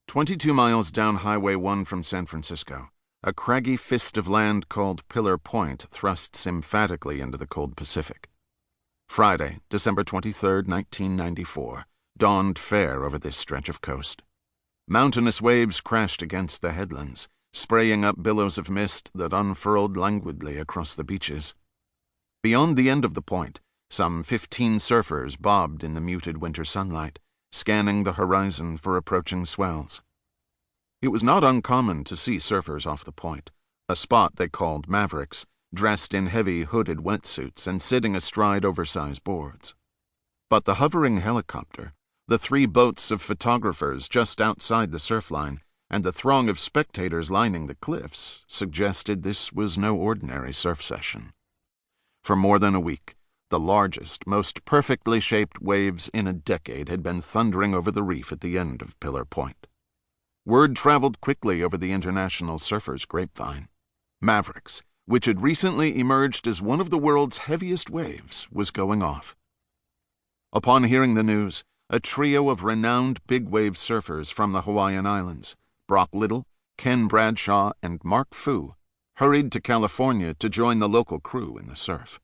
22 miles down Highway 1 from San Francisco, a craggy fist of land called Pillar Point thrusts emphatically into the cold Pacific. Friday, December 23, 1994, dawned fair over this stretch of coast. Mountainous waves crashed against the headlands, spraying up billows of mist that unfurled languidly across the beaches. Beyond the end of the point, some 15 surfers bobbed in the muted winter sunlight, scanning the horizon for approaching swells. It was not uncommon to see surfers off the point, a spot they called Mavericks, dressed in heavy hooded wetsuits and sitting astride oversized boards. But the hovering helicopter, the 3 boats of photographers just outside the surf line, and the throng of spectators lining the cliffs suggested this was no ordinary surf session. For more than a week, the largest, most perfectly shaped waves in a decade had been thundering over the reef at the end of Pillar Point. Word traveled quickly over the international surfers' grapevine. Mavericks, which had recently emerged as one of the world's heaviest waves, was going off. Upon hearing the news, a trio of renowned big-wave surfers from the Hawaiian Islands, Brock Little, Ken Bradshaw, and Mark Foo, hurried to California to join the local crew in the surf.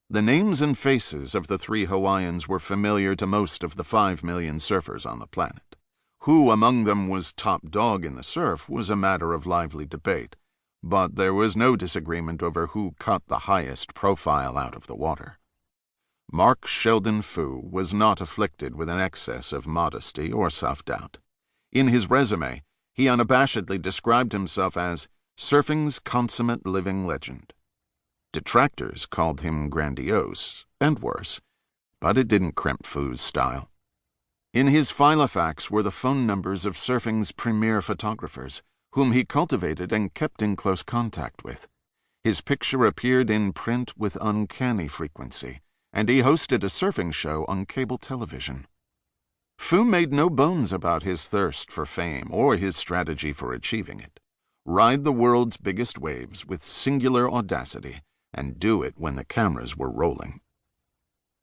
The names and faces of the 3 Hawaiians were familiar to most of the 5 million surfers on the planet. Who among them was top dog in the surf was a matter of lively debate, but there was no disagreement over who cut the highest profile out of the water. Mark Sheldon Foo was not afflicted with an excess of modesty or self-doubt. In his resume, he unabashedly described himself as surfing's consummate living legend. Detractors called him grandiose, and worse, but it didn't crimp Foo's style. In his filofax were the phone numbers of surfing's premier photographers, whom he cultivated and kept in close contact with. His picture appeared in print with uncanny frequency, and he hosted a surfing show on cable television. Foo made no bones about his thirst for fame or his strategy for achieving it. Ride the world's biggest waves with singular audacity, and do it when the cameras were rolling.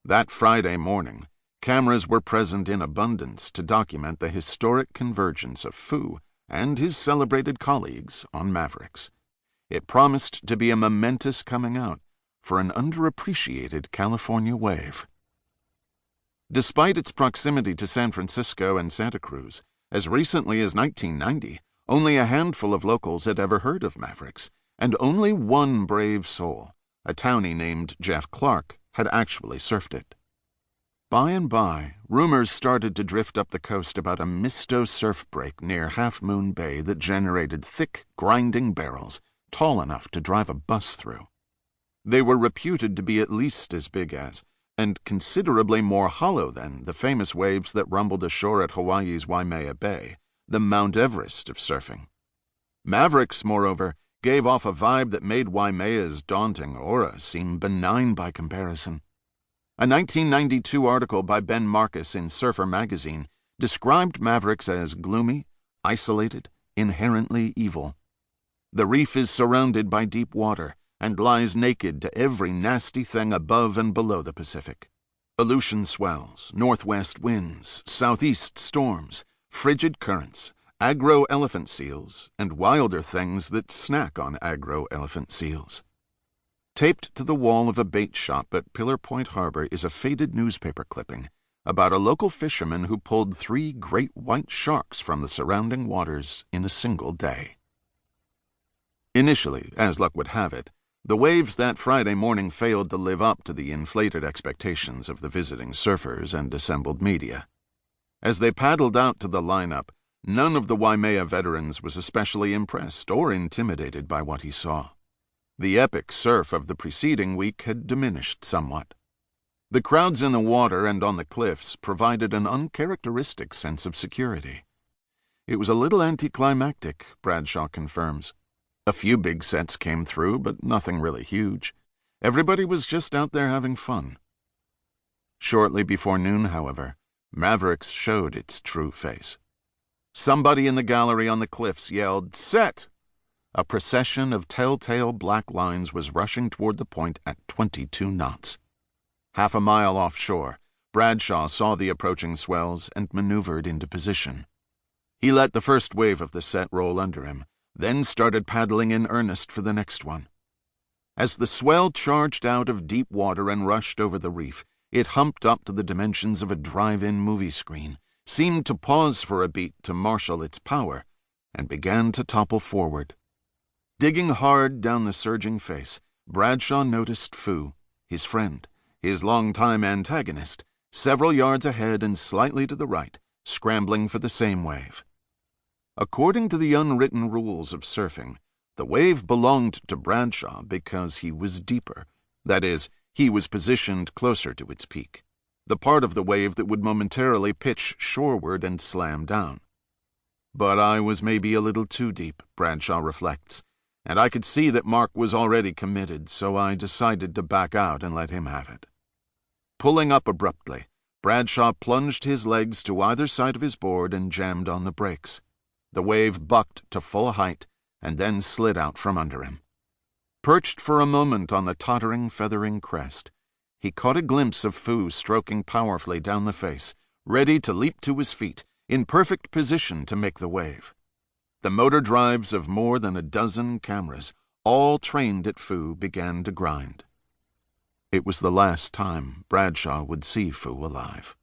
That Friday morning, cameras were present in abundance to document the historic convergence of Foo and his celebrated colleagues on Mavericks. It promised to be a momentous coming out for an underappreciated California wave. Despite its proximity to San Francisco and Santa Cruz, as recently as 1990, only a handful of locals had ever heard of Mavericks, and only one brave soul, a townie named Jeff Clark, had actually surfed it. By and by, rumors started to drift up the coast about a misto surf break near Half Moon Bay that generated thick, grinding barrels, tall enough to drive a bus through. They were reputed to be at least as big as, and considerably more hollow than, the famous waves that rumbled ashore at Hawaii's Waimea Bay, the Mount Everest of surfing. Mavericks, moreover, gave off a vibe that made Waimea's daunting aura seem benign by comparison. A 1992 article by Ben Marcus in Surfer magazine described Mavericks as gloomy, isolated, inherently evil. The reef is surrounded by deep water and lies naked to every nasty thing above and below the Pacific. Aleutian swells, northwest winds, southeast storms, frigid currents, agro-elephant seals, and wilder things that snack on agro-elephant seals. Taped to the wall of a bait shop at Pillar Point Harbor is a faded newspaper clipping about a local fisherman who pulled 3 great white sharks from the surrounding waters in a single day. Initially, as luck would have it, the waves that Friday morning failed to live up to the inflated expectations of the visiting surfers and assembled media. As they paddled out to the lineup, none of the Waimea veterans was especially impressed or intimidated by what he saw. The epic surf of the preceding week had diminished somewhat. The crowds in the water and on the cliffs provided an uncharacteristic sense of security. It was a little anticlimactic, Bradshaw confirms. A few big sets came through, but nothing really huge. Everybody was just out there having fun. Shortly before noon, however, Mavericks showed its true face. Somebody in the gallery on the cliffs yelled, "Set!" A procession of telltale black lines was rushing toward the point at 22 knots. Half a mile offshore, Bradshaw saw the approaching swells and maneuvered into position. He let the first wave of the set roll under him, then started paddling in earnest for the next one. As the swell charged out of deep water and rushed over the reef, it humped up to the dimensions of a drive-in movie screen, seemed to pause for a beat to marshal its power, and began to topple forward. Digging hard down the surging face, Bradshaw noticed Foo, his friend, his longtime antagonist, several yards ahead and slightly to the right, scrambling for the same wave. According to the unwritten rules of surfing, the wave belonged to Bradshaw because he was deeper. That is, he was positioned closer to its peak, the part of the wave that would momentarily pitch shoreward and slam down. But I was maybe a little too deep, Bradshaw reflects, and I could see that Mark was already committed, so I decided to back out and let him have it. Pulling up abruptly, Bradshaw plunged his legs to either side of his board and jammed on the brakes. The wave bucked to full height and then slid out from under him. Perched for a moment on the tottering, feathering crest, he caught a glimpse of Foo stroking powerfully down the face, ready to leap to his feet, in perfect position to make the wave. The motor drives of more than a dozen cameras, all trained at Foo, began to grind. It was the last time Bradshaw would see Foo alive.